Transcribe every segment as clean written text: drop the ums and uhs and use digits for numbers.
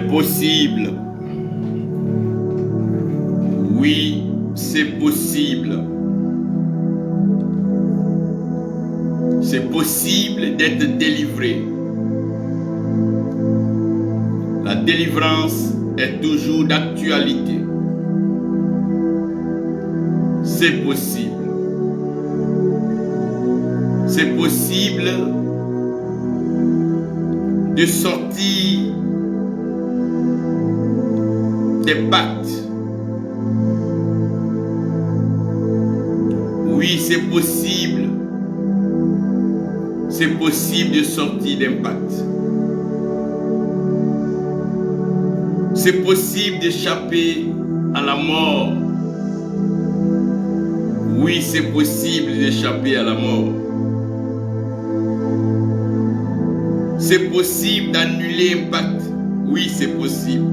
possible. Oui, c'est possible. C'est possible d'être délivré. La délivrance est toujours d'actualité. C'est possible. C'est possible de sortir des pactes. Oui, c'est possible. C'est possible de sortir d'un pacte. C'est possible d'échapper à la mort. Oui, c'est possible d'échapper à la mort. C'est possible d'annuler un pacte. Oui, c'est possible.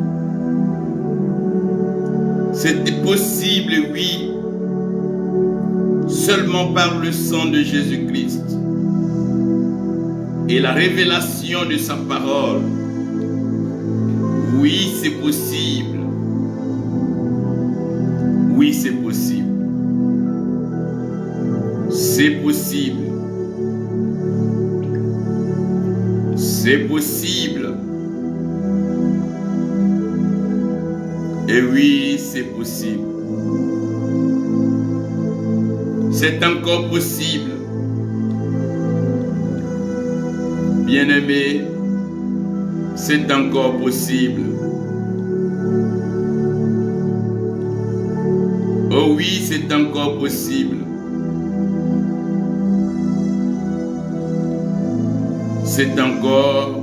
C'est possible, oui, seulement par le sang de Jésus-Christ et la révélation de sa parole. Oui, c'est possible. Oui, c'est possible. C'est possible. C'est possible. Et oui, c'est possible. C'est encore possible. Bien-aimé, c'est encore possible. Oh oui, c'est encore possible. C'est encore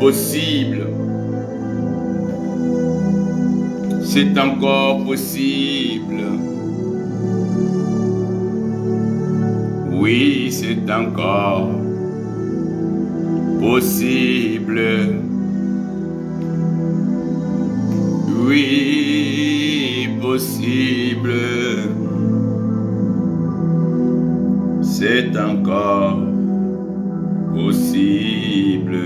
possible. C'est encore possible. Oui, c'est encore possible. Oui, possible. C'est encore possible.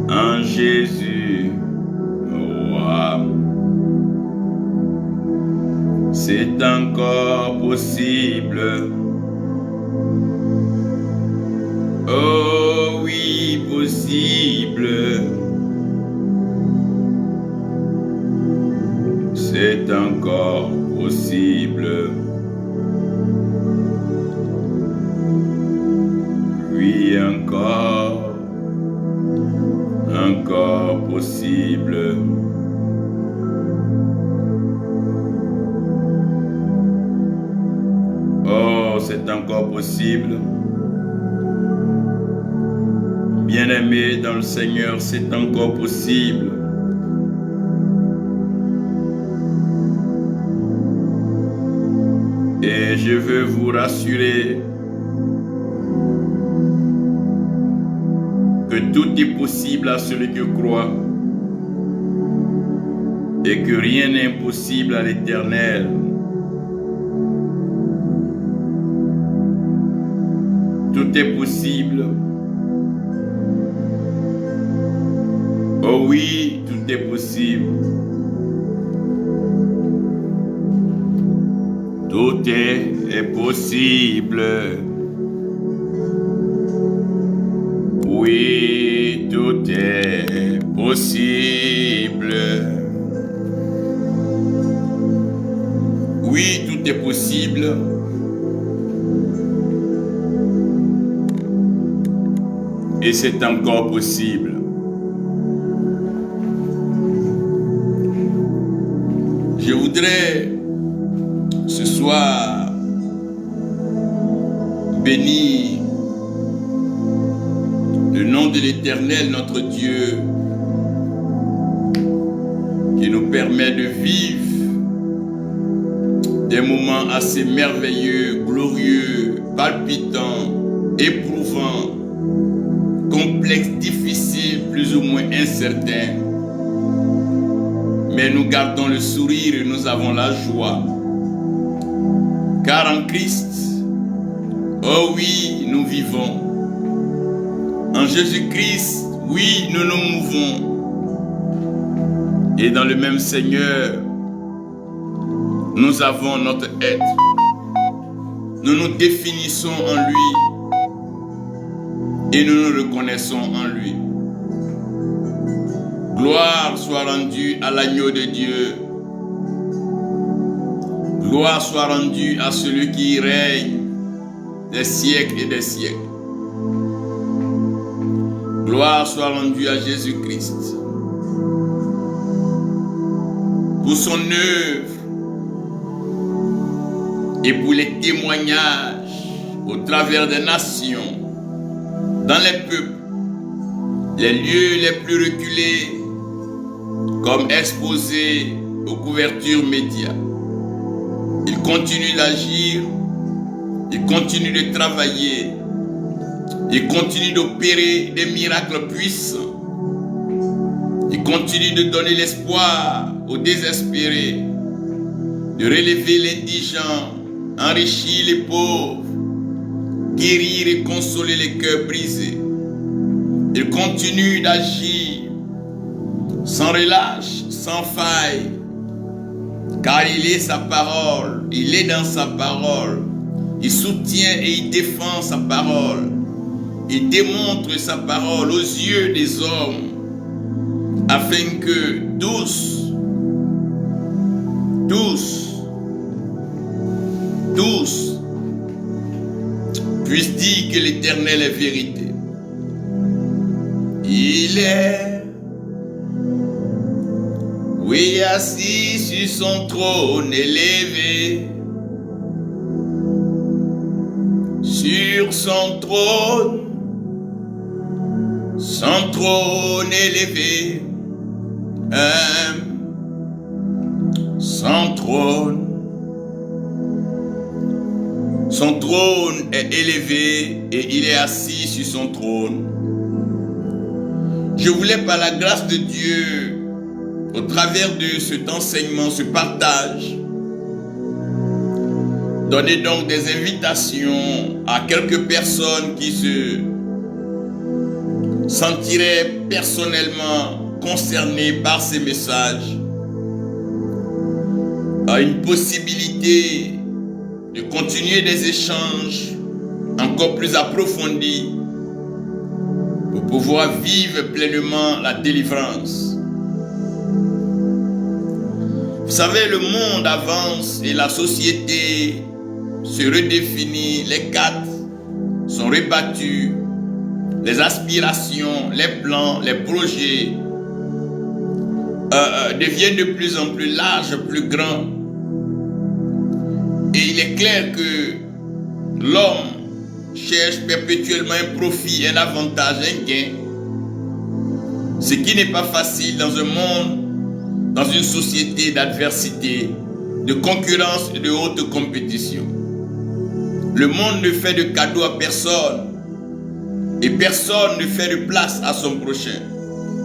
En Jésus, roi. C'est encore possible. Oh oui, possible. C'est encore possible. Oui, encore possible. Oh, c'est encore possible. Bien-aimé dans le Seigneur, c'est encore possible. Et je veux vous rassurer que tout est possible à celui qui croit et que rien n'est impossible à l'Éternel. Tout est possible. Oh oui, tout est possible. Tout est possible. Oui, tout est possible. Oui, tout est possible. Et c'est encore possible. Je voudrais ce soir bénir le nom de l'Éternel, notre Dieu, qui nous permet de vivre des moments assez merveilleux, glorieux, palpitants, éprouvants, complexes, difficiles, plus ou moins incertains. Mais nous gardons le sourire et nous avons la joie. Car en Christ, oh oui, nous vivons. En Jésus-Christ, oui, nous nous mouvons. Et dans le même Seigneur, nous avons notre être. Nous nous définissons en lui et nous nous reconnaissons en lui. Gloire soit rendue à l'agneau de Dieu. Gloire soit rendue à celui qui règne des siècles et des siècles. Gloire soit rendue à Jésus-Christ pour son œuvre et pour les témoignages au travers des nations, dans les peuples, les lieux les plus reculés, comme exposés aux couvertures médias. Il continue d'agir, il continue de travailler, il continue d'opérer des miracles puissants. Il continue de donner l'espoir aux désespérés, de relever l'indigent, enrichir les pauvres, guérir et consoler les cœurs brisés. Il continue d'agir sans relâche, sans faille, car il est sa parole, il est dans sa parole. Il soutient et il défend sa parole. Il démontre sa parole aux yeux des hommes, afin que tous puissent dire que l'Éternel est vérité. Il est, oui, assis sur son trône élevé, sur son trône élevé, son trône est élevé et il est assis sur son trône. Je voulais, par la grâce de Dieu, au travers de cet enseignement, ce partage, donner donc des invitations à quelques personnes qui se sentiraient personnellement concernées par ces messages, à une possibilité de continuer des échanges encore plus approfondis pour pouvoir vivre pleinement la délivrance. Vous savez, le monde avance et la société se redéfinit, les cadres sont rebattus, les aspirations, les plans, les projets deviennent de plus en plus larges, plus grands. Et il est clair que l'homme cherche perpétuellement un profit, un avantage, un gain. Ce qui n'est pas facile dans un monde, dans une société d'adversité, de concurrence et de haute compétition. Le monde ne fait de cadeaux à personne et personne ne fait de place à son prochain.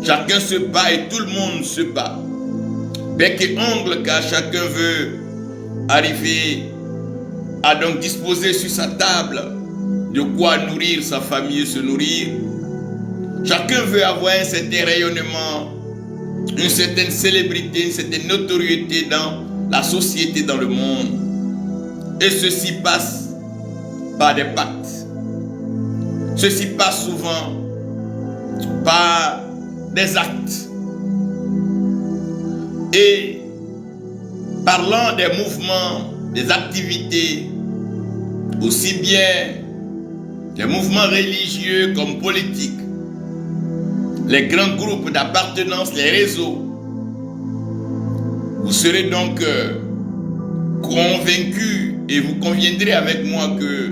Chacun se bat et tout le monde se bat. Bec et ongle, car chacun veut arriver à donc disposer sur sa table de quoi nourrir sa famille et se nourrir. Chacun veut avoir un certain rayonnement, une certaine célébrité, une certaine notoriété dans la société, dans le monde. Et ceci passe par des pactes. Ceci passe souvent par des actes. Et parlant des mouvements, des activités, aussi bien des mouvements religieux comme politiques, les grands groupes d'appartenance, les réseaux, vous serez donc convaincus et vous conviendrez avec moi que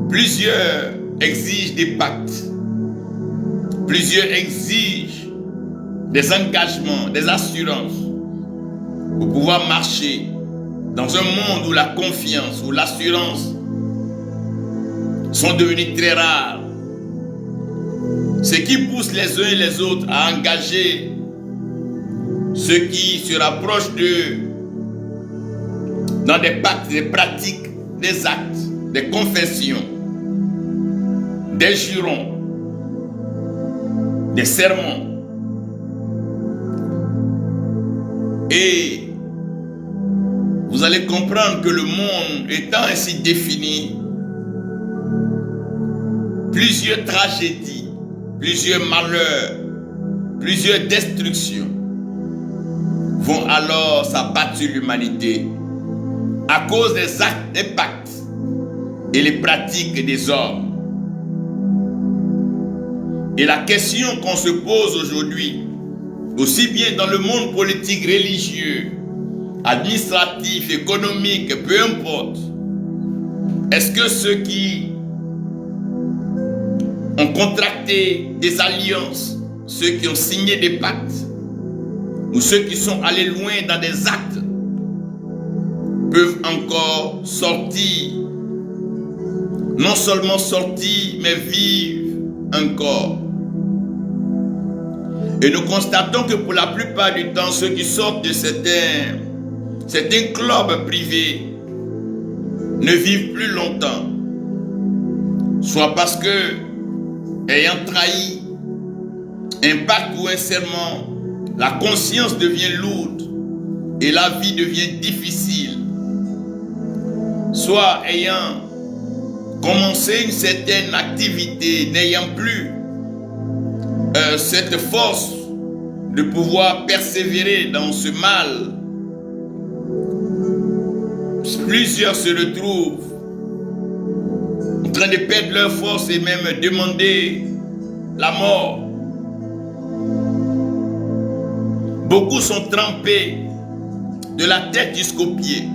plusieurs exigent des pactes, plusieurs exigent des engagements, des assurances pour pouvoir marcher dans un monde où la confiance, où l'assurance sont devenues très rares. Ce qui pousse les uns et les autres à engager ceux qui se rapprochent d'eux dans des pactes, des pratiques, des actes, des confessions, des jurons, des sermons. Et vous allez comprendre que le monde étant ainsi défini, plusieurs tragédies, plusieurs malheurs, plusieurs destructions vont alors s'abattre sur l'humanité à cause des actes, des pactes et les pratiques des hommes. Et la question qu'on se pose aujourd'hui, aussi bien dans le monde politique, religieux, administratif, économique, peu importe, est-ce que ceux qui ont contracté des alliances, ceux qui ont signé des pactes, ou ceux qui sont allés loin dans des actes, peuvent encore sortir, non seulement sortir, mais vivre encore? Et nous constatons que pour la plupart du temps, ceux qui sortent de certains clubs privés ne vivent plus longtemps. Soit parce que, ayant trahi un pacte ou un serment, la conscience devient lourde et la vie devient difficile. Soit ayant commencé une certaine activité, n'ayant plus cette force de pouvoir persévérer dans ce mal, plusieurs se retrouvent en train de perdre leur force et même demander la mort. Beaucoup sont trempés de la tête jusqu'aux pieds.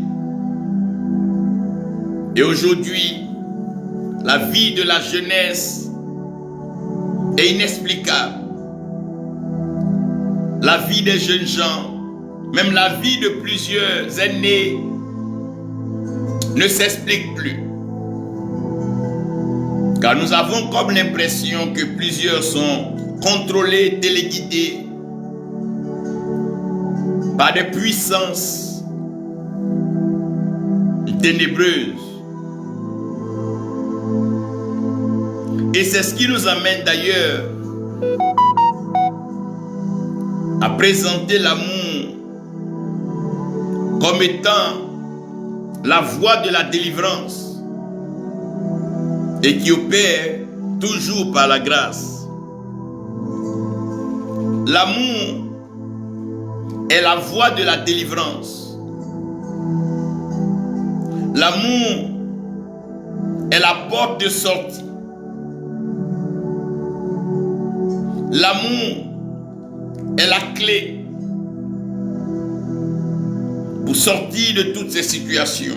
Et aujourd'hui, la vie de la jeunesse est inexplicable. La vie des jeunes gens, même la vie de plusieurs aînés, ne s'explique plus. Car nous avons comme l'impression que plusieurs sont contrôlés, téléguidés par des puissances ténébreuses. Et c'est ce qui nous amène d'ailleurs à présenter l'amour comme étant la voie de la délivrance et qui opère toujours par la grâce. L'amour est la voie de la délivrance. L'amour est la porte de sortie. L'amour est la clé pour sortir de toutes ces situations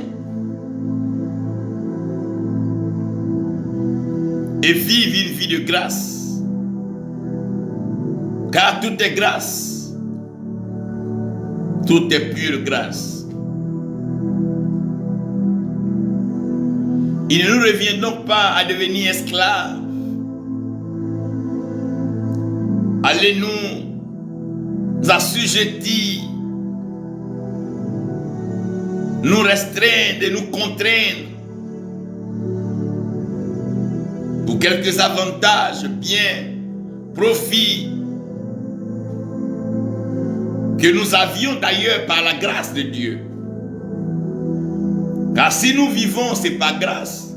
et vivre une vie de grâce. Car tout est grâce. Tout est pure grâce. Il ne nous revient donc pas à devenir esclaves. Allez nous assujettir, nous restreindre et nous contraindre pour quelques avantages, biens, profits que nous avions d'ailleurs par la grâce de Dieu. Car si nous vivons, ce n'est pas grâce.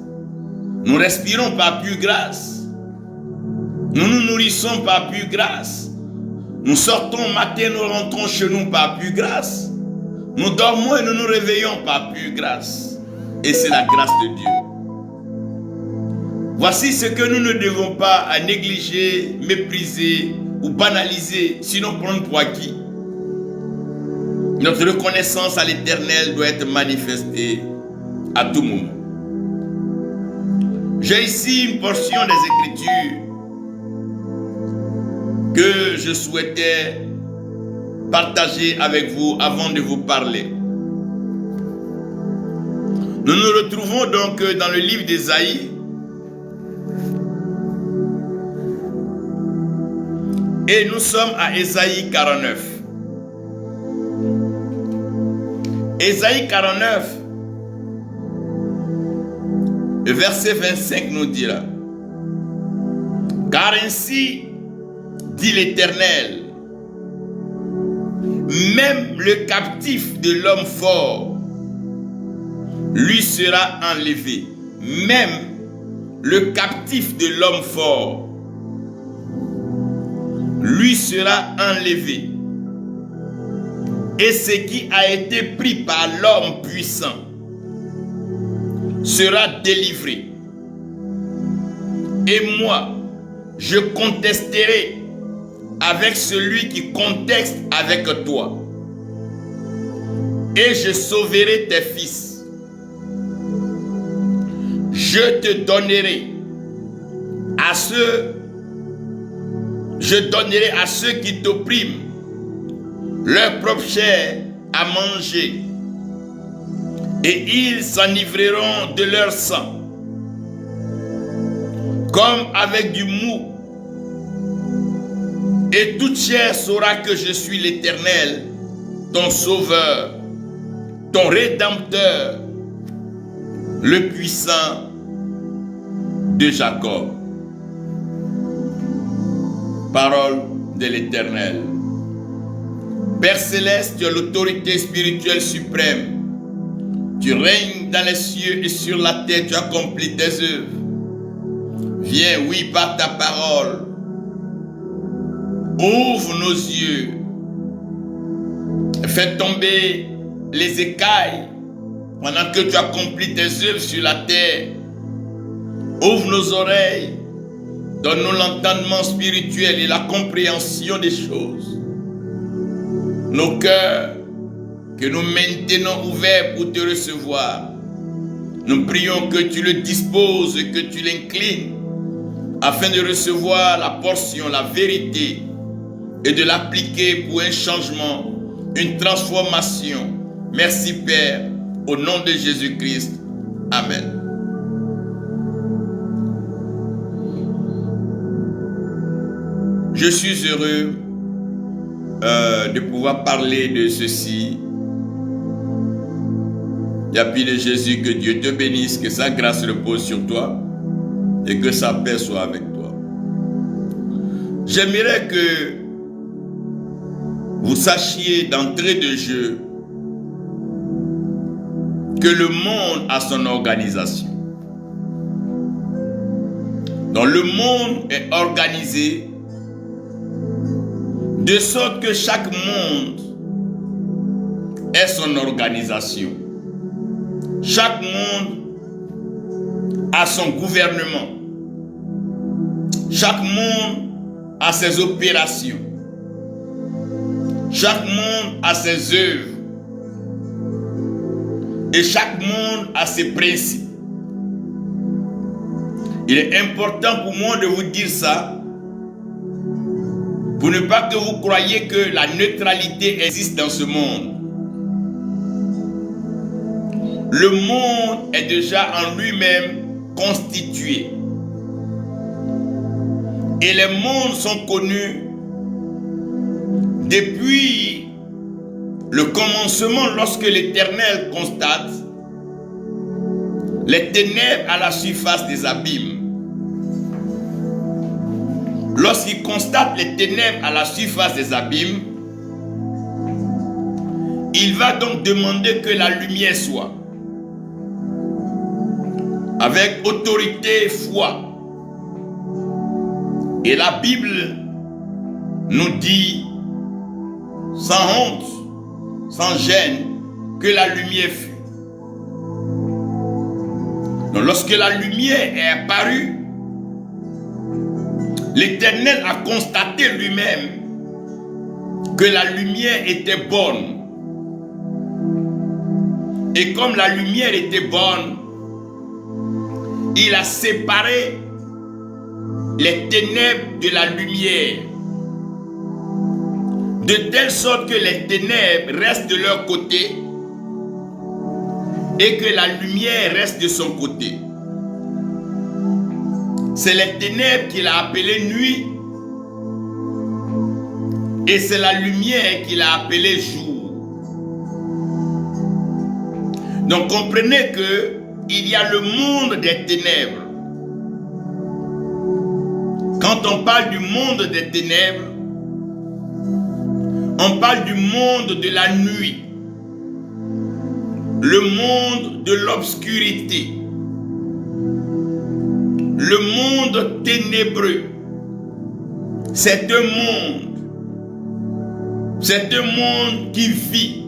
Nous respirons par pure grâce. Nous nous nourrissons par pure grâce. Nous sortons au matin, nous rentrons chez nous par pure grâce. Nous dormons et nous nous réveillons par pure grâce. Et c'est la grâce de Dieu. Voici ce que nous ne devons pas négliger, mépriser ou banaliser, sinon prendre pour acquis. Notre reconnaissance à l'Éternel doit être manifestée à tout moment. J'ai ici une portion des Écritures que je souhaitais partager avec vous avant de vous parler. Nous nous retrouvons donc dans le livre d'Ésaïe. Et nous sommes à Ésaïe 49. Ésaïe 49, le verset 25 nous dira: car ainsi dit l'Éternel. Même le captif de l'homme fort lui sera enlevé. Même le captif de l'homme fort lui sera enlevé. Et ce qui a été pris par l'homme puissant sera délivré. Et moi, je contesterai avec celui qui conteste avec toi. Et je sauverai tes fils. Je te donnerai à ceux qui t'oppriment leur propre chair à manger, et ils s'enivreront de leur sang, comme avec du mou. Et toute chair saura que je suis l'Éternel, ton sauveur, ton rédempteur, le puissant de Jacob. Parole de l'Éternel. Père céleste, tu as l'autorité spirituelle suprême. Tu règnes dans les cieux et sur la terre, tu accomplis tes œuvres. Viens, oui, par ta parole. Ouvre nos yeux. Fais tomber les écailles pendant que tu accomplis tes œuvres sur la terre. Ouvre nos oreilles. Donne-nous l'entendement spirituel et la compréhension des choses. Nos cœurs, que nous maintenons ouverts pour te recevoir. Nous prions que tu le disposes et que tu l'inclines afin de recevoir la portion, la vérité et de l'appliquer pour un changement, une transformation. Merci Père, au nom de Jésus-Christ. Amen. Je suis heureux de pouvoir parler de ceci. Il y a plus de Jésus, que Dieu te bénisse, que sa grâce repose sur toi et que sa paix soit avec toi. J'aimerais que vous sachiez d'entrée de jeu que le monde a son organisation. Donc le monde est organisé de sorte que chaque monde ait son organisation. Chaque monde a son gouvernement. Chaque monde a ses opérations. Chaque monde a ses œuvres. Et chaque monde a ses principes. Il est important pour moi de vous dire ça, pour ne pas que vous croyiez que la neutralité existe dans ce monde. Le monde est déjà en lui-même constitué. Et les mondes sont connus depuis le commencement, lorsque l'Éternel constate les ténèbres à la surface des abîmes. Lorsqu'il constate les ténèbres à la surface des abîmes, il va donc demander que la lumière soit. Avec autorité et foi. Et la Bible nous dit, sans honte, sans gêne, que la lumière fut. Donc lorsque la lumière est apparue, l'Éternel a constaté lui-même que la lumière était bonne. Et comme la lumière était bonne, il a séparé les ténèbres de la lumière, de telle sorte que les ténèbres restent de leur côté et que la lumière reste de son côté. C'est les ténèbres qu'il a appelées nuit et c'est la lumière qu'il a appelée jour. Donc comprenez que il y a le monde des ténèbres Quand on parle du monde des ténèbres, on parle du monde de la nuit, le monde de l'obscurité, le monde ténébreux. C'est un monde qui vit,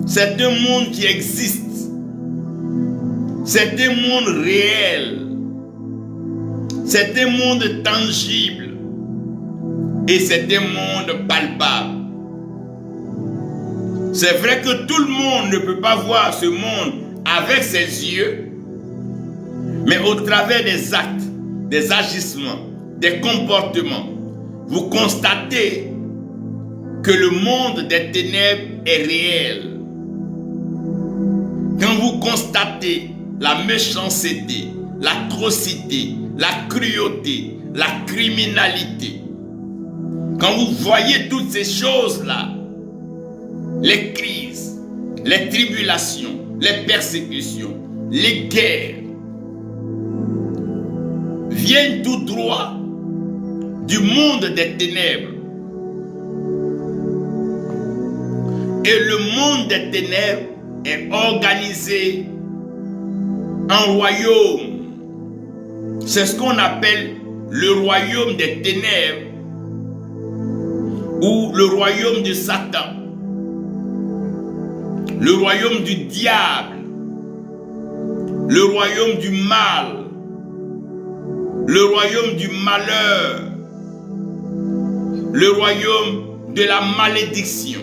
c'est un monde qui existe, c'est un monde réel, c'est un monde tangible et c'est un monde palpable. C'est vrai que tout le monde ne peut pas voir ce monde avec ses yeux, mais au travers des actes, des agissements, des comportements, vous constatez que le monde des ténèbres est réel. Quand vous constatez la méchanceté, l'atrocité, la cruauté, la criminalité, quand vous voyez toutes ces choses-là, les crises, les tribulations, les persécutions, les guerres, viennent tout droit du monde des ténèbres. Et le monde des ténèbres est organisé en royaume. C'est ce qu'on appelle le royaume des ténèbres ou le royaume de Satan, le royaume du diable, le royaume du mal, le royaume du malheur, le royaume de la malédiction,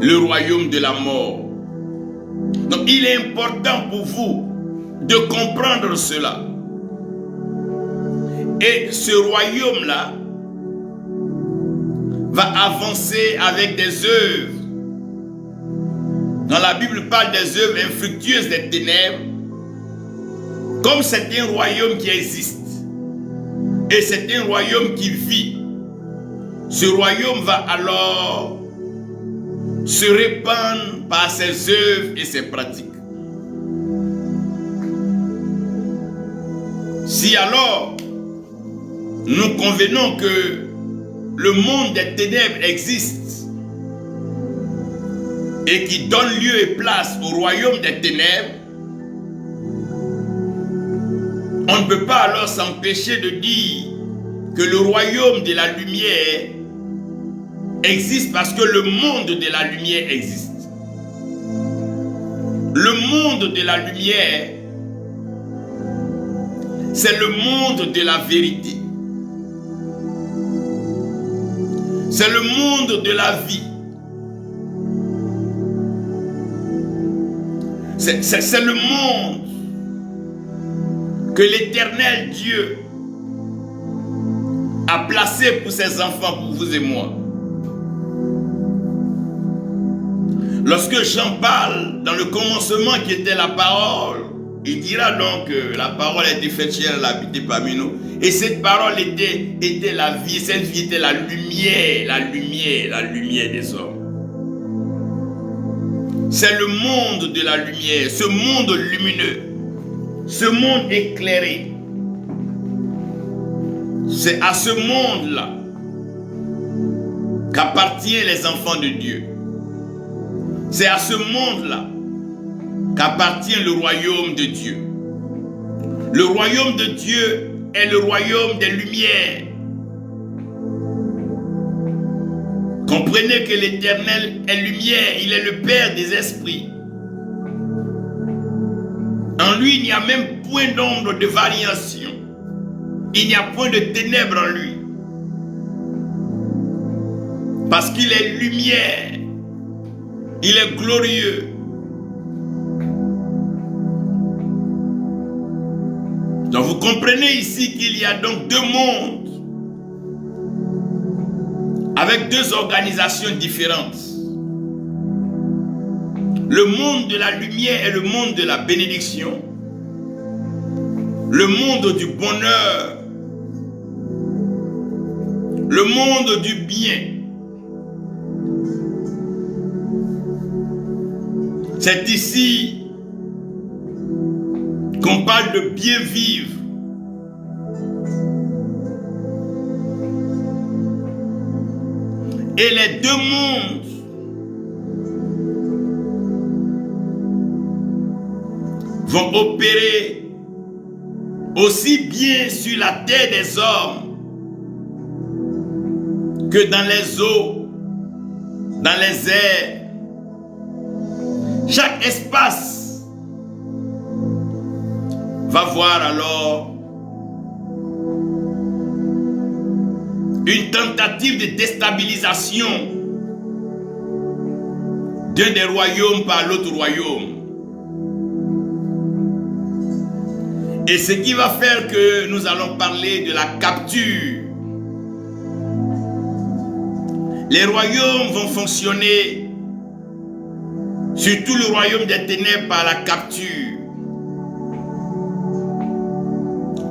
le royaume de la mort. Donc il est important pour vous de comprendre cela. Et ce royaume-là va avancer avec des œuvres. Dans la Bible parle des œuvres infructueuses des ténèbres, comme c'est un royaume qui existe et c'est un royaume qui vit. Ce royaume va alors se répandre par ses œuvres et ses pratiques. Si alors nous convenons que le monde des ténèbres existe et qui donne lieu et place au royaume des ténèbres, on ne peut pas alors s'empêcher de dire que le royaume de la lumière existe parce que le monde de la lumière existe. Le monde de la lumière, c'est le monde de la vérité. C'est le monde de la vie. C'est le monde que l'Éternel Dieu a placé pour ses enfants, pour vous et moi. Lorsque Jean parle dans le commencement qui était la parole, il dira donc que la parole a été faite chair, elle a habité parmi nous. Et cette parole était la vie, cette vie était la lumière des hommes. C'est le monde de la lumière, ce monde lumineux, ce monde éclairé. C'est à ce monde-là qu'appartiennent les enfants de Dieu. C'est à ce monde-là qu'appartient le royaume de Dieu. Le royaume de Dieu est le royaume des lumières. Comprenez que l'Éternel est lumière, il est le Père des esprits. En lui, il n'y a même point d'ombre de variation. Il n'y a point de ténèbres en lui. Parce qu'il est lumière. Il est glorieux. Donc vous comprenez ici qu'il y a donc deux mondes avec deux organisations différentes. Le monde de la lumière et le monde de la bénédiction. Le monde du bonheur. Le monde du bien. C'est ici qu'on parle de bien vivre, Et les deux mondes vont opérer aussi bien sur la terre des hommes que dans les eaux, dans les airs. Chaque espace va voir alors une tentative de déstabilisation d'un des royaumes par l'autre royaume. Et ce qui va faire que nous allons parler de la capture. Les royaumes vont fonctionner, surtout le royaume des ténèbres, par la capture.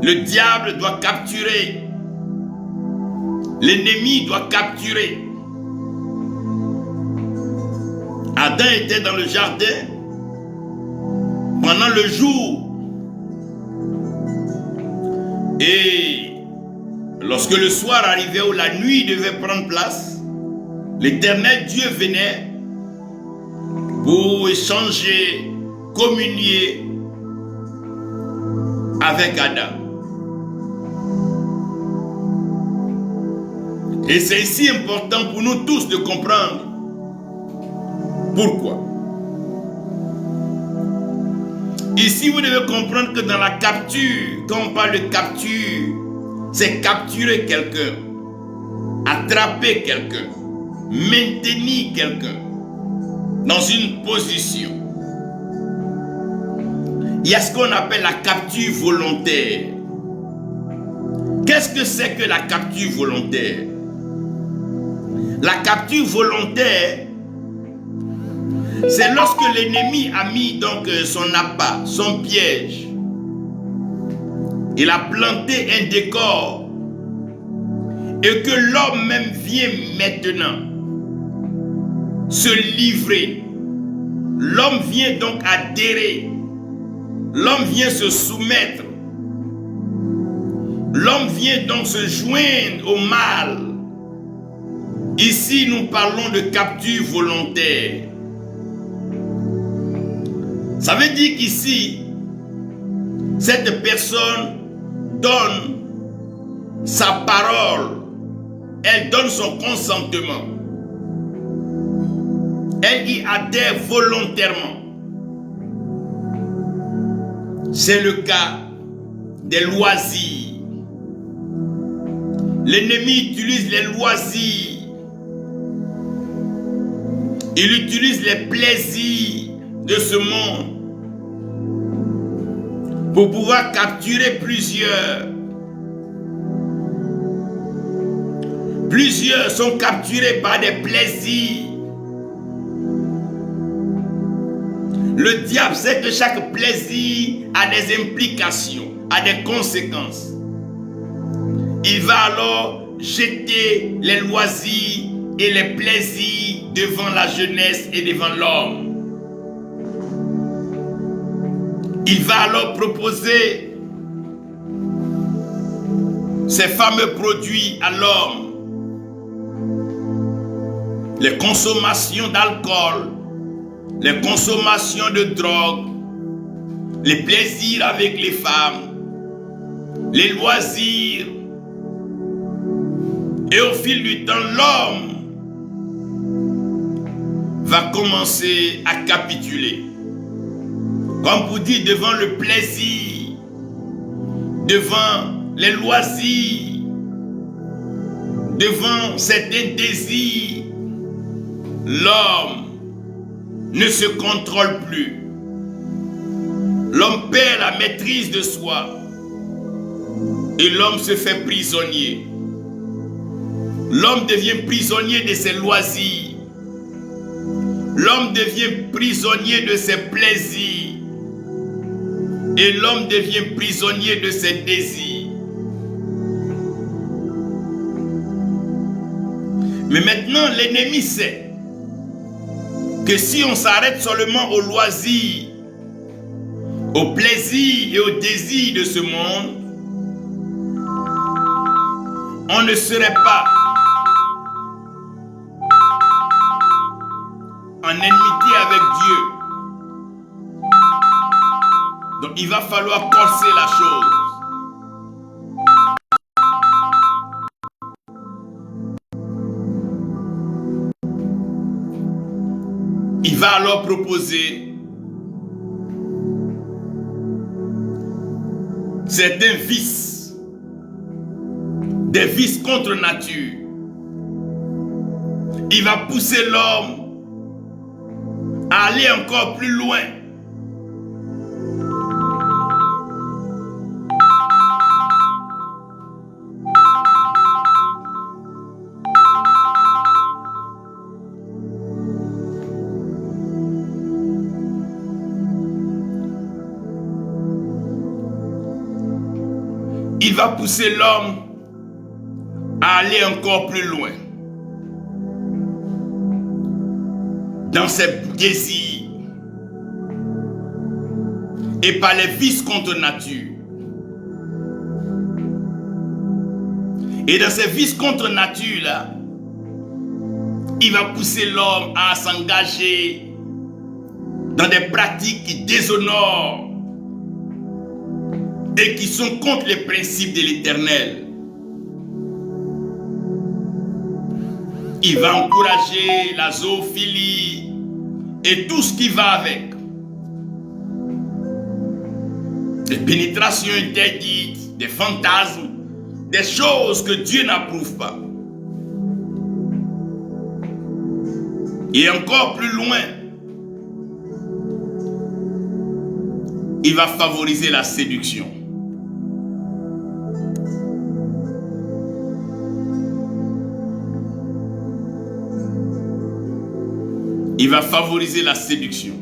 Le diable doit capturer. L'ennemi doit capturer. Adam était dans le jardin pendant le jour. Et lorsque le soir arrivait ou la nuit devait prendre place, l'Éternel Dieu venait pour échanger, communier avec Adam. Et c'est ici important pour nous tous de comprendre pourquoi. Ici, vous devez comprendre que dans la capture, quand on parle de capture, c'est capturer quelqu'un, attraper quelqu'un, maintenir quelqu'un dans une position. Il y a ce qu'on appelle la capture volontaire. Qu'est-ce que c'est que la capture volontaire? La capture volontaire, c'est lorsque l'ennemi a mis donc son appât, son piège. Il a planté un décor et que l'homme même vient maintenant se livrer. L'homme vient donc adhérer. L'homme vient se soumettre. L'homme vient donc se joindre au mal. Ici, nous parlons de capture volontaire. Ça veut dire qu'ici, cette personne donne sa parole. Elle donne son consentement. Elle y adhère volontairement. C'est le cas des loisirs. L'ennemi utilise les loisirs. Il utilise les plaisirs de ce monde pour pouvoir capturer plusieurs. Plusieurs sont capturés par des plaisirs. Le diable sait que chaque plaisir a des implications, a des conséquences. Il va alors jeter les loisirs et les plaisirs devant la jeunesse et devant l'homme. Il va alors proposer ces fameux produits à l'homme. Les consommations d'alcool, les consommations de drogue, les plaisirs avec les femmes, les loisirs. Et au fil du temps, l'homme va commencer à capituler. Comme pour dire, devant le plaisir, devant les loisirs, devant certains désirs, l'homme ne se contrôle plus. L'homme perd la maîtrise de soi et l'homme se fait prisonnier. L'homme devient prisonnier de ses loisirs. L'homme devient prisonnier de ses plaisirs. Et l'homme devient prisonnier de ses désirs. Mais maintenant, l'ennemi sait que si on s'arrête seulement aux loisirs, aux plaisirs et aux désirs de ce monde, on ne serait pas enmité avec Dieu. Donc il va falloir corser la chose. Il va alors proposer certains vices, des vices contre nature. Il va pousser l'homme à aller encore plus loin. Il va pousser l'homme à aller encore plus loin dans ses désirs et par les vices contre nature. Et dans ces vices contre nature là, il va pousser l'homme à s'engager dans des pratiques qui déshonorent et qui sont contre les principes de l'Éternel. Il va encourager la zoophilie et tout ce qui va avec. Des pénétrations interdites, des fantasmes, des choses que Dieu n'approuve pas. Et encore plus loin, il va favoriser la séduction. Il va favoriser la séduction.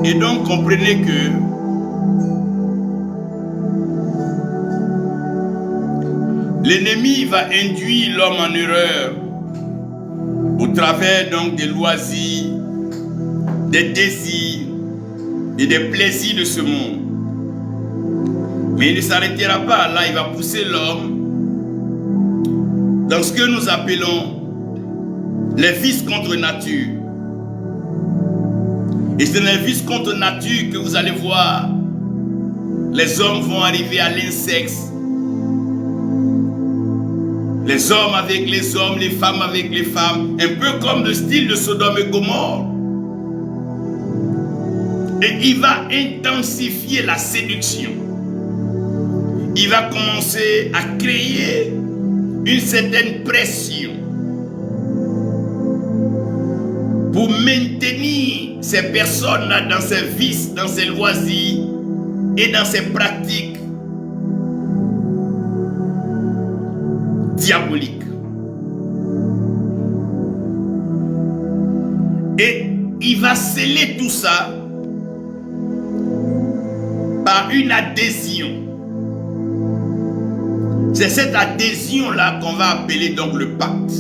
Et donc comprenez que l'ennemi va induire l'homme en erreur au travers donc des loisirs, des désirs et des plaisirs de ce monde. Mais il ne s'arrêtera pas là, il va pousser l'homme dans ce que nous appelons les vices contre nature. Et c'est dans les vices contre nature que vous allez voir, les hommes vont arriver à l'incexe. Les hommes avec les hommes, les femmes avec les femmes, un peu comme le style de Sodome et Gomorrhe. Et il va intensifier la séduction. Il va commencer à créer une certaine pression pour maintenir ces personnes-là dans ces vices, dans ces loisirs et dans ces pratiques diaboliques. Et il va sceller tout ça par une adhésion. C'est cette adhésion-là qu'on va appeler donc le pacte.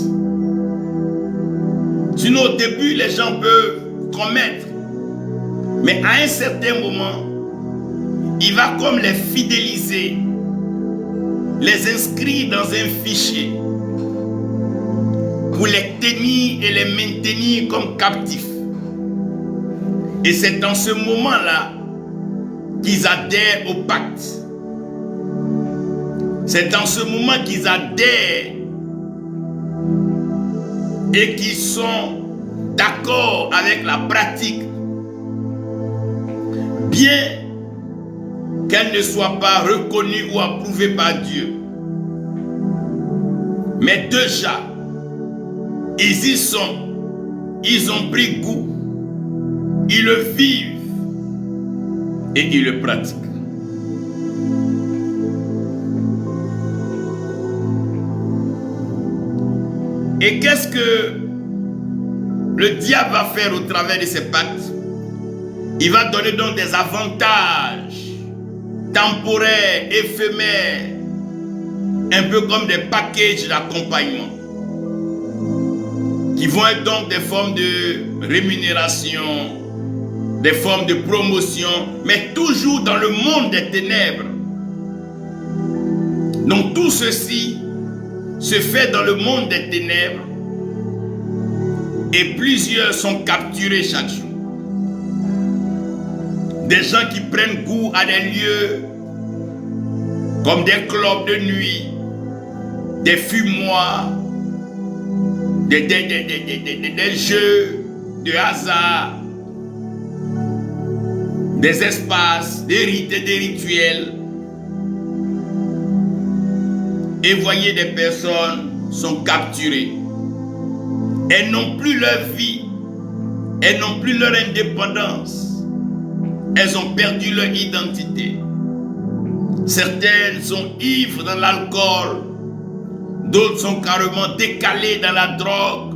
Sinon, au début, les gens peuvent promettre. Mais à un certain moment, il va comme les fidéliser, les inscrire dans un fichier pour les tenir et les maintenir comme captifs. Et c'est dans ce moment-là qu'ils adhèrent au pacte. C'est dans ce moment qu'ils adhèrent et qu'ils sont d'accord avec la pratique, bien qu'elle ne soit pas reconnue ou approuvée par Dieu. Mais déjà, ils y sont, ils ont pris goût, ils le vivent et ils le pratiquent. Et qu'est-ce que le diable va faire au travers de ces pactes? Il va donner donc des avantages temporaires, éphémères, un peu comme des packages d'accompagnement, qui vont être donc des formes de rémunération, des formes de promotion, mais toujours dans le monde des ténèbres. Donc tout ceci se fait dans le monde des ténèbres et plusieurs sont capturés chaque jour. Des gens qui prennent goût à des lieux comme des clubs de nuit, des fumoirs, des jeux de hasard, des espaces, des rites et des rituels. Et voyez, des personnes sont capturées. Elles n'ont plus leur vie. Elles n'ont plus leur indépendance. Elles ont perdu leur identité. Certaines sont ivres dans l'alcool. D'autres sont carrément décalées dans la drogue.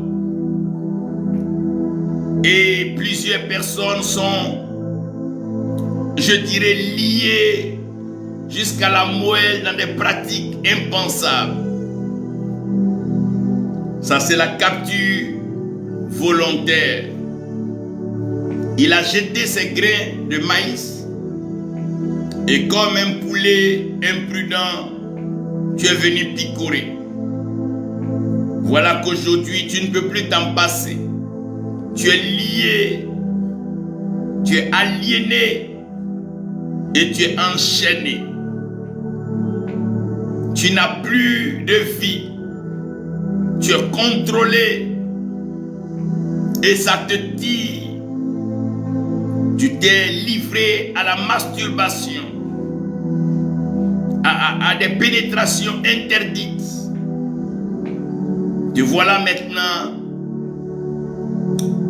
Et plusieurs personnes sont, je dirais, liées jusqu'à la moelle dans des pratiques impensables. Ça, c'est la capture volontaire. Il a jeté ses grains de maïs et comme un poulet imprudent, tu es venu picorer. Voilà qu'aujourd'hui, tu ne peux plus t'en passer. Tu es lié, tu es aliéné et tu es enchaîné. Tu n'as plus de vie. Tu es contrôlé et ça te tire. Tu t'es livré à la masturbation, à des pénétrations interdites. Te voilà maintenant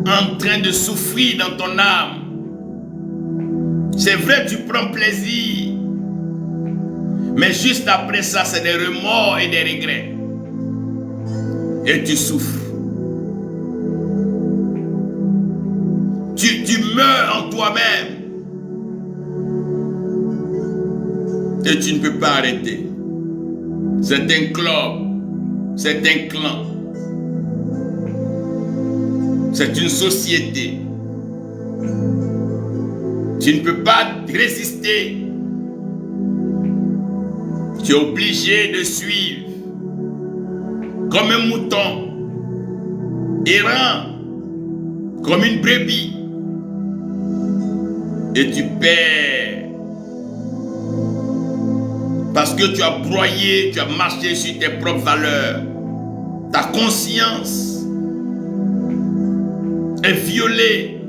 en train de souffrir dans ton âme. C'est vrai, tu prends plaisir, mais juste après ça, c'est des remords et des regrets. Et tu souffres. Tu meurs en toi-même. Et tu ne peux pas arrêter. C'est un club. C'est un clan. C'est une société. Tu ne peux pas résister. Tu es obligé de suivre comme un mouton, errant comme une brebis, et tu perds parce que tu as broyé, tu as marché sur tes propres valeurs. Ta conscience est violée.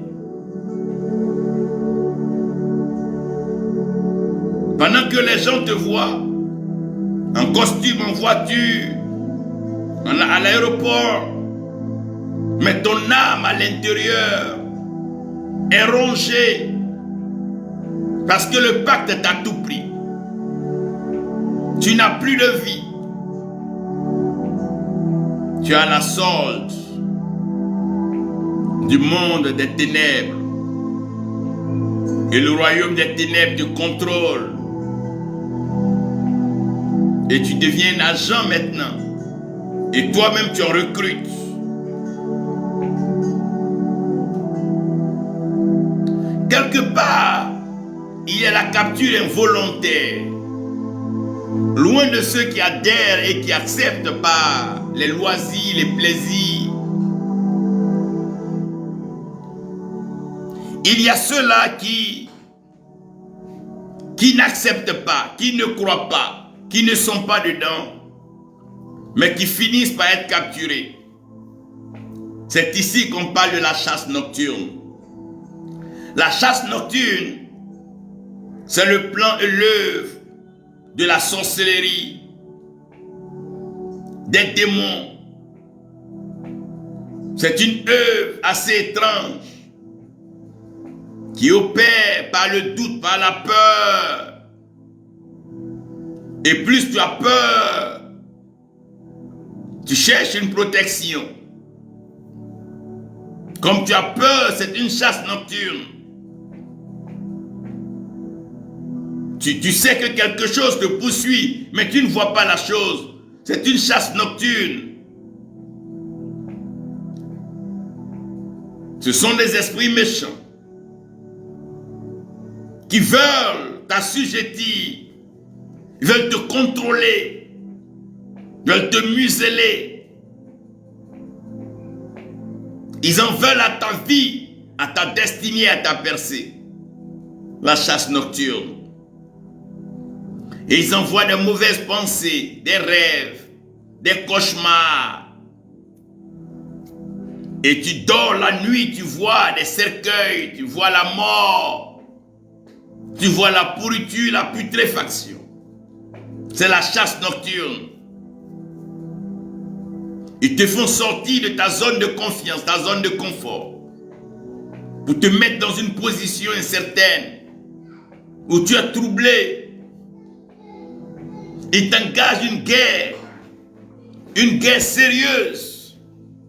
Pendant que les gens te voient en costume, en voiture, à l'aéroport, mais ton âme à l'intérieur est rongée parce que le pacte t'a tout pris. Tu n'as plus de vie. Tu as la solde du monde des ténèbres Et le royaume des ténèbres te contrôle. Et tu deviens un agent maintenant. Et toi-même tu en recrutes. Quelque part, il y a la capture involontaire. Loin de ceux qui adhèrent et qui acceptent pas les loisirs, les plaisirs. Il y a ceux-là qui n'acceptent pas, qui ne croient pas, qui ne sont pas dedans, mais qui finissent par être capturés. C'est ici qu'on parle de la chasse nocturne. La chasse nocturne, c'est le plan et l'œuvre de la sorcellerie, des démons. C'est une œuvre assez étrange qui opère par le doute, par la peur. Et plus tu as peur, tu cherches une protection. Comme tu as peur, c'est une chasse nocturne. Tu sais que quelque chose te poursuit, mais tu ne vois pas la chose. C'est une chasse nocturne. Ce sont des esprits méchants qui veulent t'assujettir, ils veulent te contrôler, ils veulent te museler. Ils en veulent à ta vie, à ta destinée, à ta percée. La chasse nocturne. Et ils envoient des mauvaises pensées, des rêves, des cauchemars. Et tu dors la nuit, tu vois des cercueils, tu vois la mort, tu vois la pourriture, la putréfaction. C'est la chasse nocturne. Ils te font sortir de ta zone de confiance, ta zone de confort, pour te mettre dans une position incertaine, où tu es troublé. Ils t'engagent une guerre sérieuse,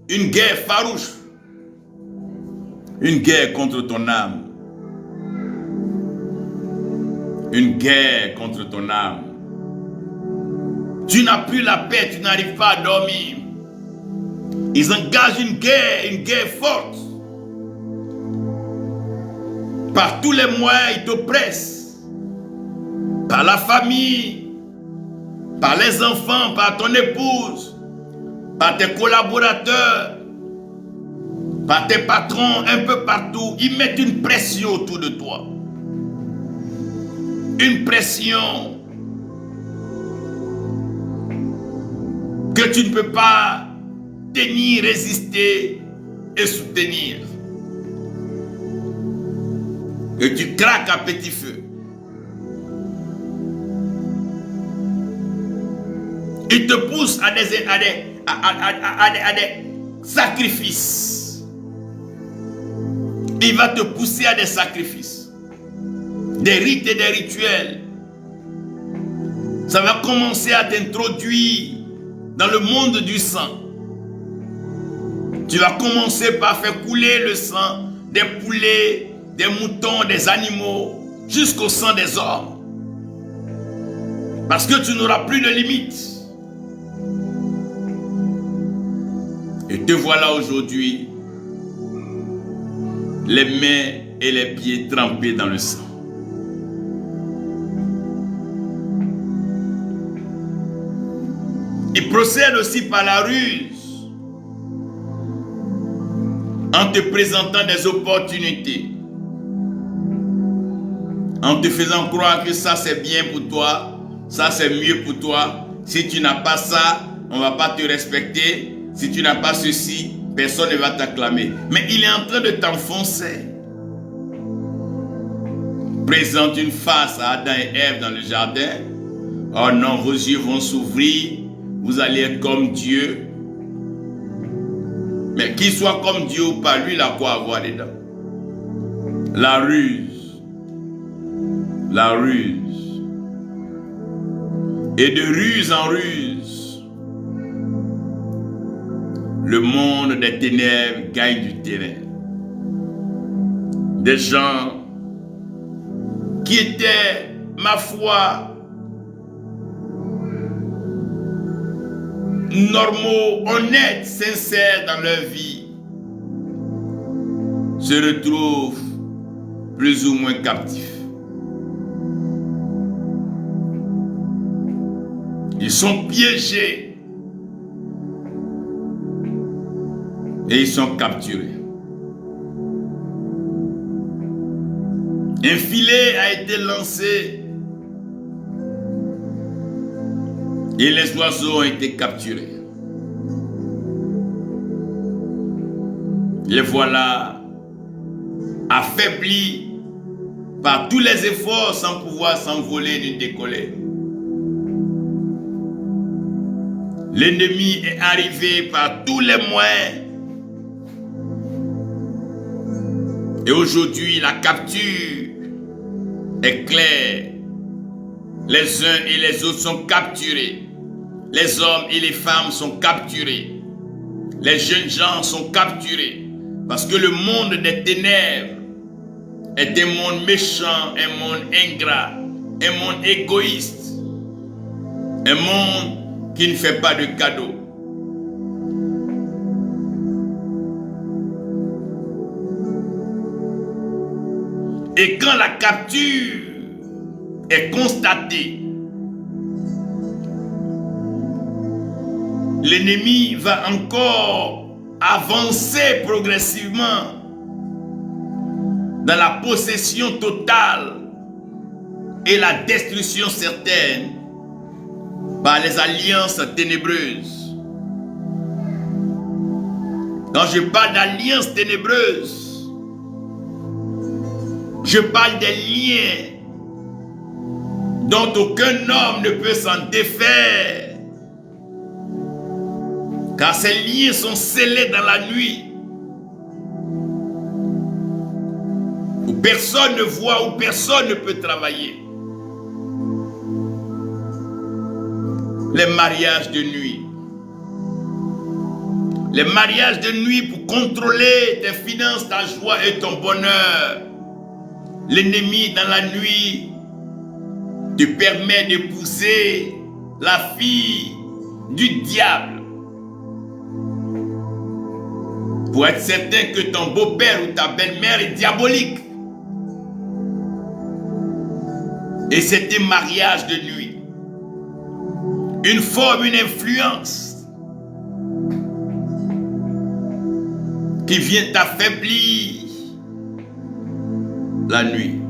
une guerre farouche, une guerre contre ton âme, une guerre contre ton âme. Tu n'as plus la paix, tu n'arrives pas à dormir. Ils engagent une guerre forte. Par tous les moyens, ils t'oppressent. Par la famille, par les enfants, par ton épouse, par tes collaborateurs, par tes patrons, un peu partout. Ils mettent une pression autour de toi. Une pression que tu ne peux pas tenir, résister et soutenir. Et tu craques à petit feu. Il te pousse à des sacrifices. Il va te pousser à des sacrifices. Des rites et des rituels. Ça va commencer à t'introduire dans le monde du sang. Tu vas commencer par faire couler le sang des poulets, des moutons, des animaux, jusqu'au sang des hommes. Parce que tu n'auras plus de limites. Et te voilà aujourd'hui, les mains et les pieds trempés dans le sang. Il procède aussi par la ruse, en te présentant des opportunités, en te faisant croire que ça c'est bien pour toi, ça c'est mieux pour toi. Si tu n'as pas ça, on ne va pas te respecter. Si tu n'as pas ceci, personne ne va t'acclamer. Mais il est en train de t'enfoncer. Présente une face à Adam et Ève dans le jardin. Oh non, vos yeux vont s'ouvrir. Vous allez être comme Dieu. Mais qu'il soit comme Dieu ou pas, lui, il a quoi à voir dedans? La ruse. La ruse. Et de ruse en ruse, le monde des ténèbres gagne du terrain. Des gens qui étaient, ma foi, normaux, honnêtes, sincères dans leur vie, se retrouvent plus ou moins captifs. Ils sont piégés et ils sont capturés. Un filet a été lancé et les oiseaux ont été capturés. Les voilà affaiblis par tous les efforts sans pouvoir s'envoler ni décoller. L'ennemi est arrivé par tous les moyens. Et aujourd'hui, la capture est claire. Les uns et les autres sont capturés. Les hommes et les femmes sont capturés. Les jeunes gens sont capturés. Parce que le monde des ténèbres est un monde méchant, un monde ingrat, un monde égoïste, un monde qui ne fait pas de cadeaux. Et quand la capture est constatée, l'ennemi va encore avancer progressivement dans la possession totale et la destruction certaine par les alliances ténébreuses. Quand je parle d'alliances ténébreuses, je parle des liens dont aucun homme ne peut s'en défaire, car ces liens sont scellés dans la nuit, où personne ne voit, où personne ne peut travailler. Les mariages de nuit. Les mariages de nuit pour contrôler tes finances, ta joie et ton bonheur. L'ennemi dans la nuit te permet d'épouser la fille du diable pour être certain que ton beau-père ou ta belle-mère est diabolique. Et c'est un mariage de nuit. Une forme, une influence qui vient t'affaiblir la nuit.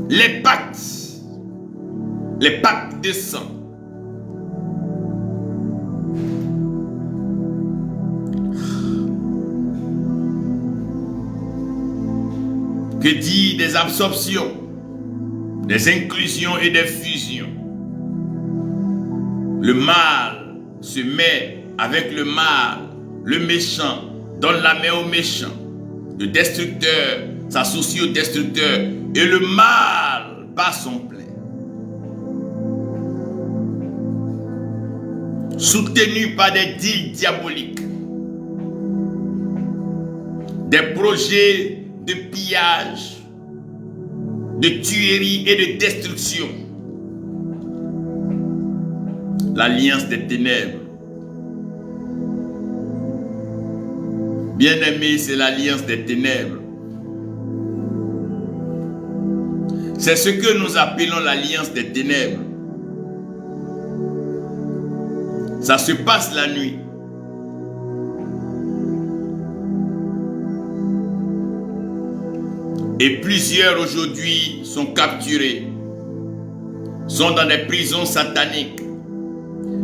Les pactes de sang. Que dit des absorptions, des inclusions et des fusions? Le mal se met avec le mal, le méchant donne la main au méchant, le destructeur s'associe au destructeur et le mal bat son plein. Soutenu par des deals diaboliques, des projets de pillage, de tuerie et de destruction. L'alliance des ténèbres. Bien-aimé, c'est l'alliance des ténèbres. C'est ce que nous appelons l'alliance des ténèbres. Ça se passe la nuit. Et plusieurs aujourd'hui sont capturés, sont dans des prisons sataniques.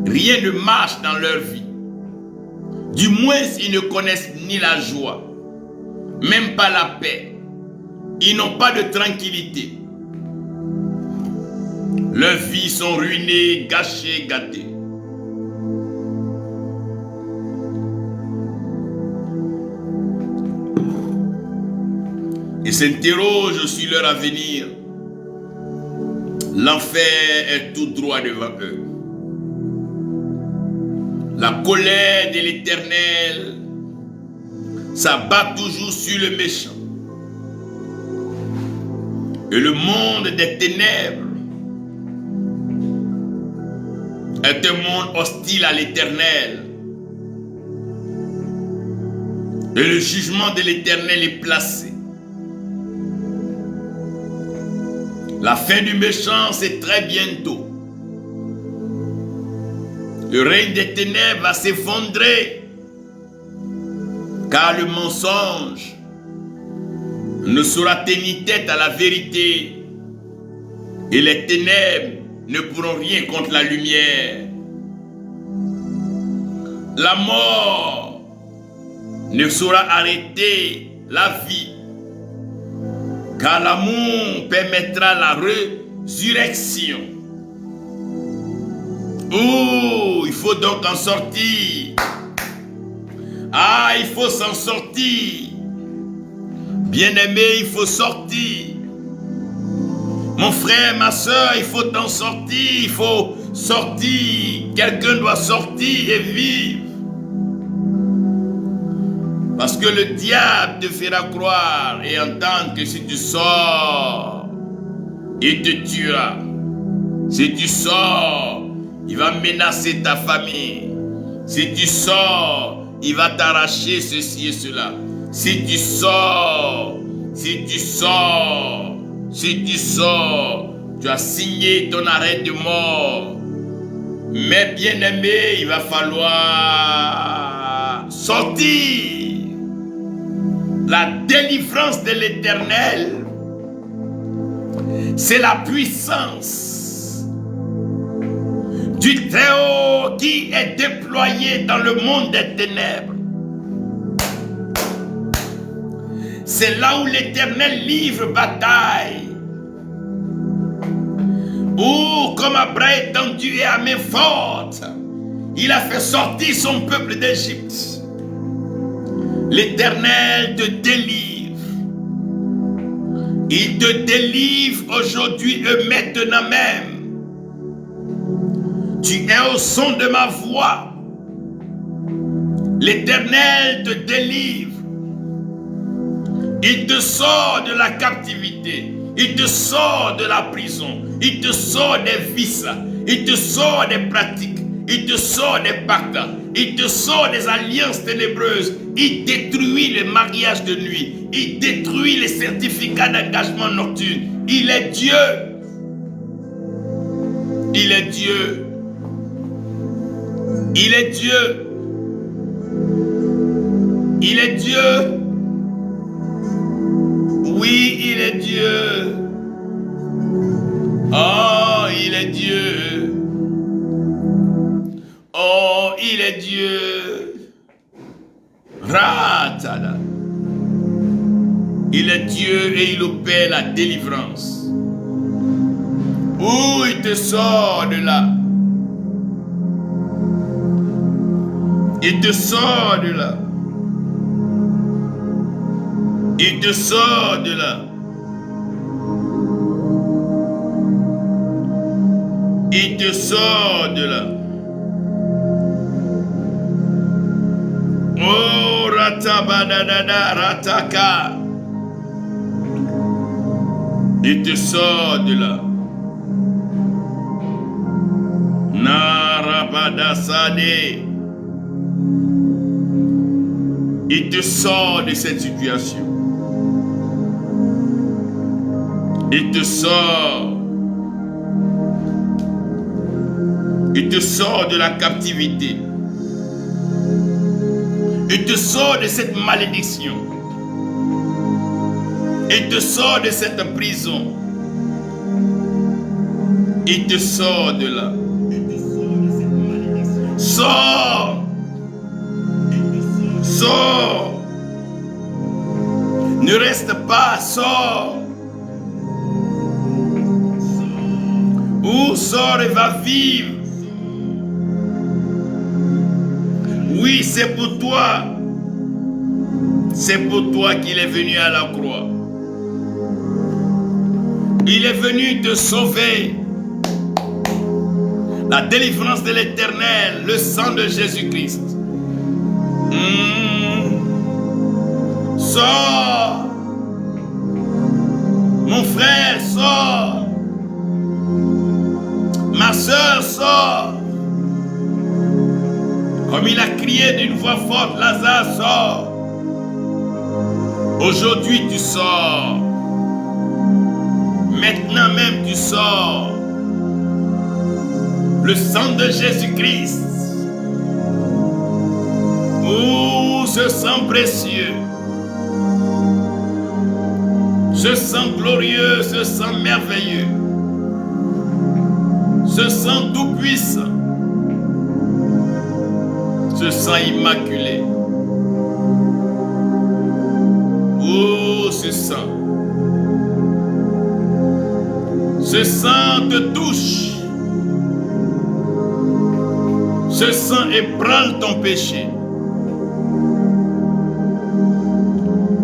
Rien ne marche dans leur vie. Du moins, ils ne connaissent ni la joie, même pas la paix. Ils n'ont pas de tranquillité. Leurs vies sont ruinées, gâchées, gâtées. Et s'interrogent sur leur avenir. L'enfer est tout droit devant eux. La colère de l'Éternel s'abat toujours sur le méchant. Et le monde des ténèbres est un monde hostile à l'Éternel. Et le jugement de l'Éternel est placé. La fin du méchant, c'est très bientôt. Le règne des ténèbres va s'effondrer, car le mensonge ne saura tenir tête à la vérité, et les ténèbres ne pourront rien contre la lumière. La mort ne saura arrêter la vie, car l'amour permettra la résurrection. Oh, il faut donc en sortir. Ah, il faut s'en sortir. Bien-aimé, il faut sortir. Mon frère, ma soeur, il faut en sortir. Il faut sortir. Quelqu'un doit sortir et vivre. Parce que le diable te fera croire et entendre que si tu sors, il te tuera. Si tu sors, il va menacer ta famille. Si tu sors, il va t'arracher ceci et cela. Si tu sors, tu as signé ton arrêt de mort. Mais bien aimé, il va falloir sortir. La délivrance de l'Éternel, c'est la puissance du Très-Haut qui est déployée dans le monde des ténèbres. C'est là où l'Éternel livre bataille. Où, comme à bras étendu et à main forte, il a fait sortir son peuple d'Égypte. L'Éternel te délivre. Il te délivre aujourd'hui et maintenant même. Tu es au son de ma voix. L'Éternel te délivre. Il te sort de la captivité. Il te sort de la prison. Il te sort des vices. Il te sort des pratiques. Il te sort des pactes. Il te sort des alliances ténébreuses. Il détruit les mariages de nuit. Il détruit les certificats d'engagement nocturne. Il est Dieu. Il est Dieu. Il est Dieu. Il est Dieu. Oui, il est Dieu. Oh, il est Dieu. Oh, il est Dieu. Ratada. Il est Dieu et il opère la délivrance. Oh, il te sort de là. Il te sort de là. Il te sort de là. Il te sort de là. Oh, ratabadadada, rataka. Il te sort de là. Narabadasade. Il te sort de cette situation. Il te sort. Il te sort de la captivité. Il te sort de cette malédiction. Il te sort de cette prison. Il te sort de là. Sors. Sors. Ne reste pas, sors. Ou sors et va vivre. Oui, c'est pour toi. C'est pour toi qu'il est venu à la croix. Il est venu te sauver. La délivrance de l'Éternel, le sang de Jésus-Christ. Sors. Mon frère, sors. Ma soeur, sors. Comme il a crié d'une voix forte, Lazare, sors. Aujourd'hui, tu sors. Maintenant même, tu sors. Le sang de Jésus-Christ. Oh, ce sang précieux. Ce sang glorieux, ce sang merveilleux. Ce sang tout-puissant. Ce sang immaculé. Oh, ce sang. Ce sang te touche. Ce sang ébranle ton péché.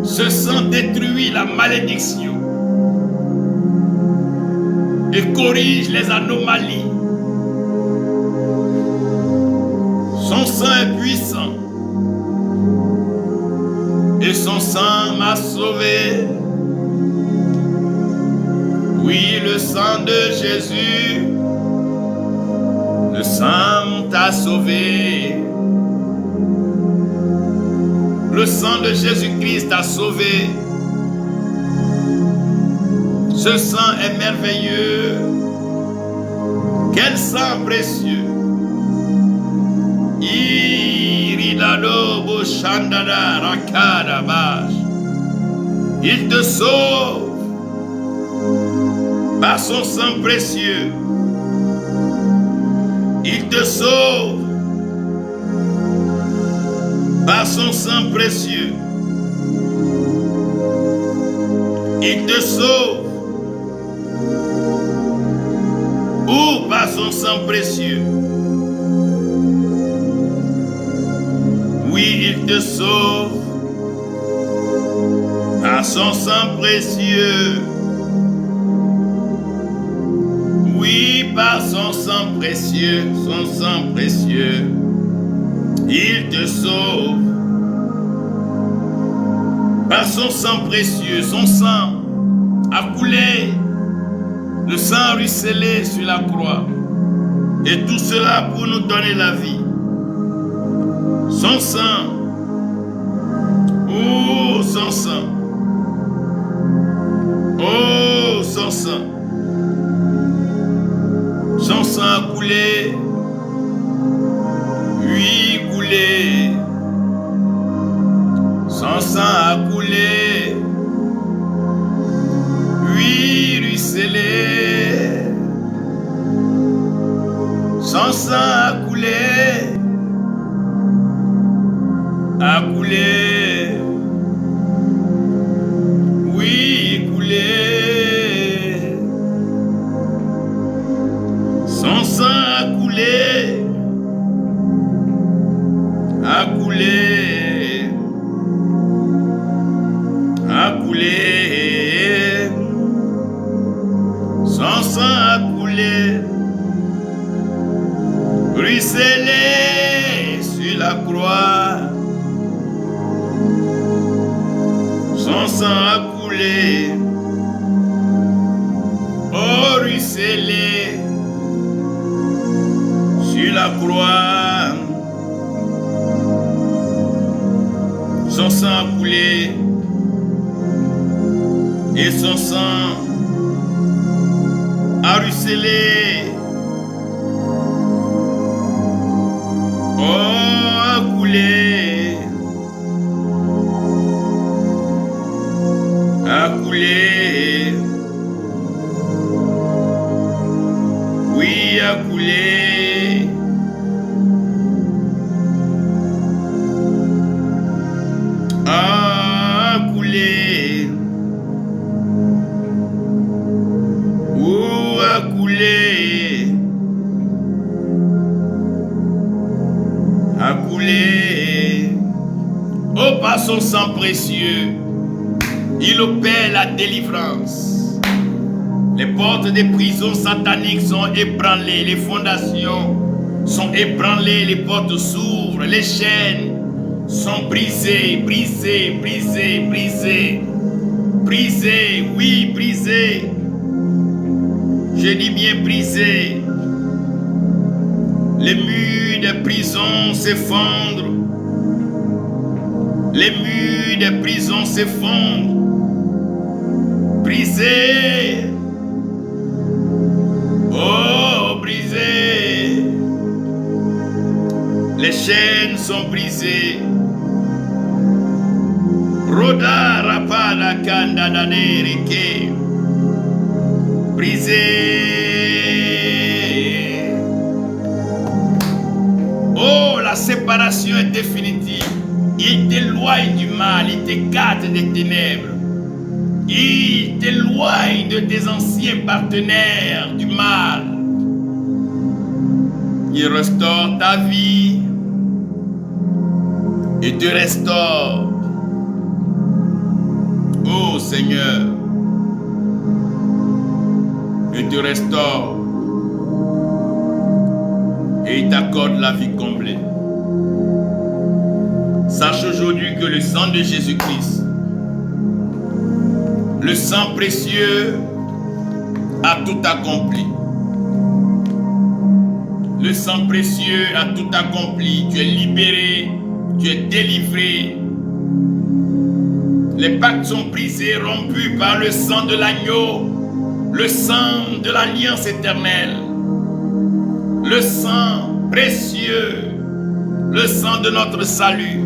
Ce sang détruit la malédiction et corrige les anomalies. Son sang est puissant et son sang m'a sauvé. Oui, le sang de Jésus, le sang t'a sauvé. Le sang de Jésus-Christ t'a sauvé. Ce sang est merveilleux. Quel sang précieux. Il te sauve par son sang précieux. Il te sauve par son sang précieux. Il te sauve. Ou par son sang précieux. Oui, il te sauve par son sang précieux. Oui, par son sang précieux, son sang précieux. Il te sauve par son sang précieux. Son sang a coulé, le sang a ruisselé sur la croix, et tout cela pour nous donner la vie. Son sang, oh son sang, oh son sang, son sang a coulé. Oui, coulé. Son sang a coulé. Oui, ruisselé. Son sang a coulé. A coulé. Oui, coulé. Son sang a coulé. A coulé, a coulé, son sang a coulé, ruisselé sur la croix, son sang a coulé, oh ruisselé sur la croix. Son sang a coulé et son sang a ruisselé. Oh, a coulé. A coulé. Oui, a coulé. A coulé, oh a coulé, a coulé, oh par son sang précieux, il opère la délivrance. Les portes des prisons sataniques sont ébranlées, les fondations sont ébranlées, les portes s'ouvrent, les chaînes sont brisés, brisés, brisés, brisés. Brisés, oui, brisés. Je dis bien brisés. Les murs des prisons s'effondrent. Les murs des prisons s'effondrent. Brisés. Oh, brisés. Les chaînes sont brisées. Roda rapada kanda naderike. Brisé. Oh, la séparation est définitive. Il t'éloigne du mal, il t'écarte des ténèbres. Il t'éloigne de tes anciens partenaires du mal. Il restaure ta vie. Il te restaure. Oh Seigneur, il te restaure et il t'accorde la vie comblée. Sache aujourd'hui que le sang de Jésus-Christ, le sang précieux, a tout accompli. Le sang précieux a tout accompli. Tu es libéré, tu es délivré. Les pactes sont brisés, rompus par le sang de l'agneau, le sang de l'alliance éternelle, le sang précieux, le sang de notre salut.